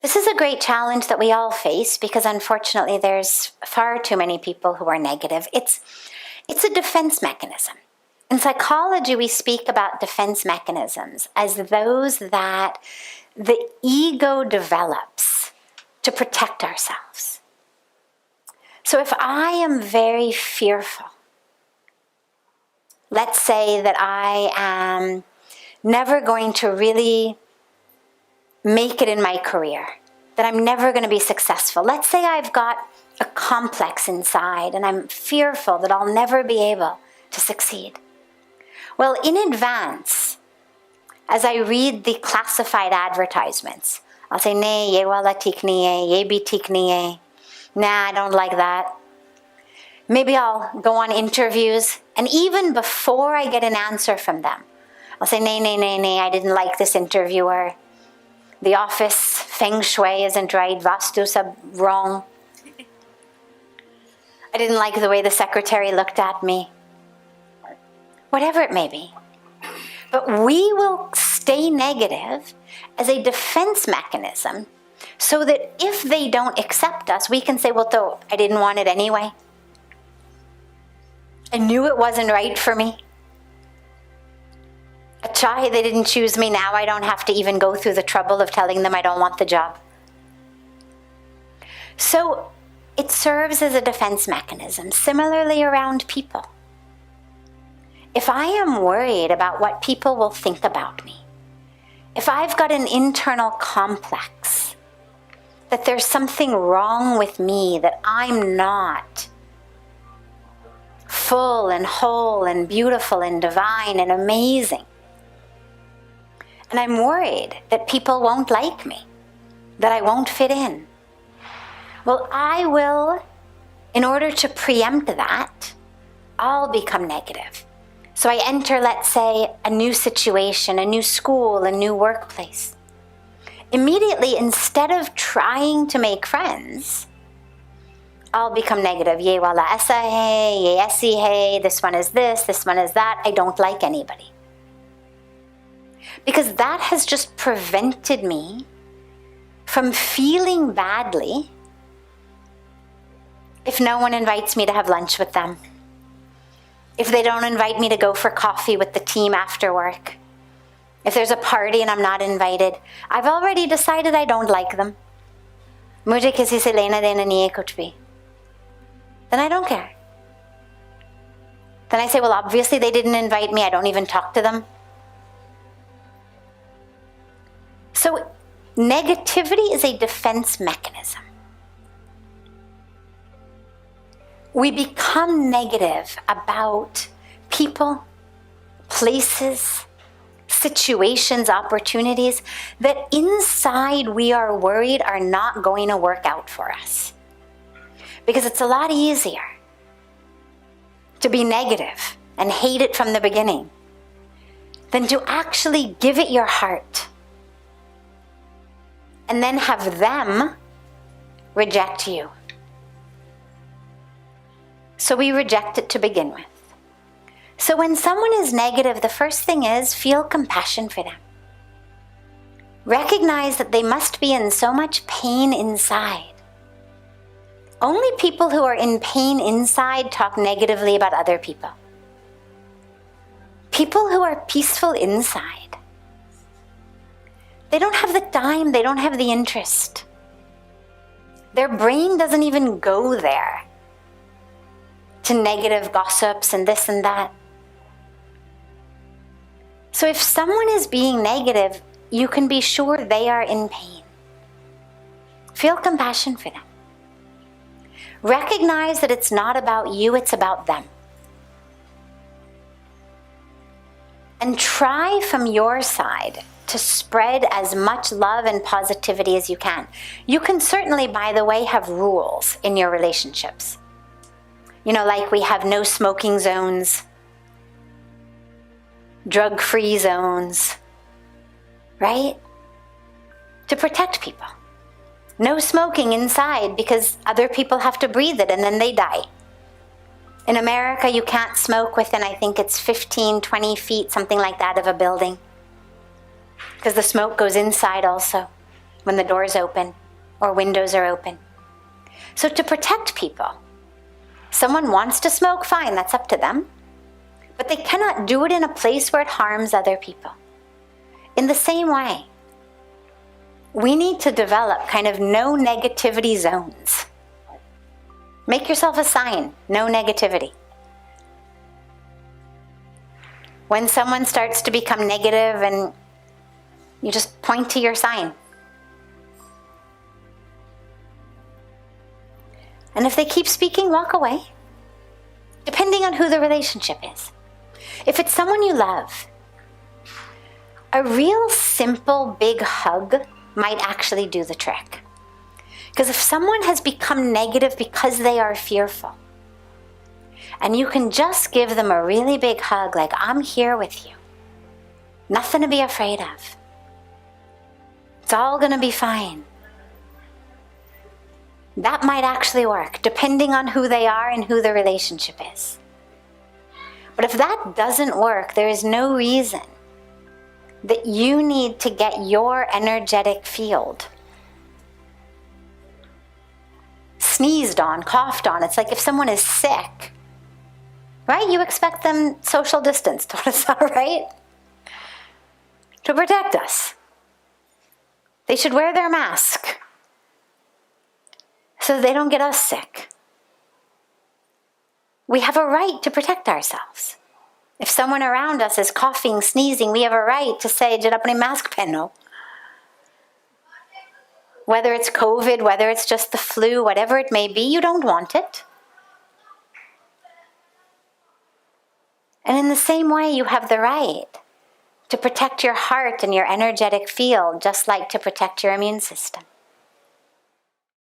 This is a great challenge that we all face because unfortunately there's far too many people who are negative. It's a defense mechanism. In psychology, we speak about defense mechanisms as those that the ego develops to protect ourselves. So if I am very fearful, let's say that I am never going to really make it in my career, that I'm never going to be successful. Let's say I've got a complex inside and I'm fearful that I'll never be able to succeed. Well, in advance, as I read the classified advertisements, I'll say, "Nee, ye wala tik niye, ye bi tik niye. Nah, I don't like that." Maybe I'll go on interviews, and even before I get an answer from them, I'll say, "Nee, I didn't like this interviewer. The office feng shui isn't right, vastu sab wrong. I didn't like the way the secretary looked at me." Whatever it may be. But we will stay negative as a defense mechanism so that if they don't accept us, we can say, "Well, though, I didn't want it anyway. I knew it wasn't right for me. Achai, they didn't choose me. Now I don't have to even go through the trouble of telling them I don't want the job." So it serves as a defense mechanism. Similarly around people. If I am worried about what people will think about me, if I've got an internal complex that there's something wrong with me, that I'm not full and whole and beautiful and divine and amazing, and I'm worried that people won't like me, that I won't fit in, well, I will, in order to preempt that, I'll become negative. So I enter, let's say, a new situation, a new school, a new workplace. Immediately, instead of trying to make friends, I'll become negative. Ye wala esa hai, ye esi hai, this one is this one is that. I don't like anybody. Because that has just prevented me from feeling badly if no one invites me to have lunch with them, if they don't invite me to go for coffee with the team after work, if there's a party and I'm not invited. I've already decided I don't like them. Mujhe kisi se lena dena nahi hai kuch bhi. Then I don't care. Then I say, well, obviously they didn't invite me. I don't even talk to them. So negativity is a defense mechanism. We become negative about people, places, situations, opportunities that inside we are worried are not going to work out for us. Because it's a lot easier to be negative and hate it from the beginning than to actually give it your heart and then have them reject you. So we reject it to begin with. So when someone is negative, the first thing is feel compassion for them. Recognize that they must be in so much pain inside. Only people who are in pain inside talk negatively about other people. People who are peaceful inside, they don't have the time, they don't have the interest. Their brain doesn't even go there to negative gossips and this and that. So if someone is being negative, you can be sure they are in pain. Feel compassion for them. Recognize that it's not about you, it's about them. And try from your side to spread as much love and positivity as you can. You can certainly, by the way, have rules in your relationships. You know, like we have no smoking zones, drug-free zones, right? To protect people. No smoking inside because other people have to breathe it and then they die. In America, you can't smoke within, I think it's 15, 20 feet, something like that, of a building. Because the smoke goes inside also. when the door's open or windows are open. So to protect people, someone wants to smoke, fine, that's up to them. But they cannot do it in a place where it harms other people. In the same way, we need to develop kind of no negativity zones. Make yourself a sign, no negativity. When someone starts to become negative, and you just point to your sign. And if they keep speaking, walk away, depending on who the relationship is. If it's someone you love, a real simple big hug might actually do the trick. Because if someone has become negative because they are fearful, and you can just give them a really big hug, like, I'm here with you. Nothing to be afraid of. It's all going to be fine. That might actually work, depending on who they are and who the relationship is. But if that doesn't work, there is no reason that you need to get your energetic field sneezed on, coughed on. It's like if someone is sick, right? You expect them social distanced, right? To protect us. They should wear their mask so they don't get us sick. We have a right to protect ourselves. If someone around us is coughing, sneezing, we have a right to say, "Jad apne mask pehno." Whether it's COVID, whether it's just the flu, whatever it may be, you don't want it. And in the same way, you have the right to protect your heart and your energetic field, just like to protect your immune system.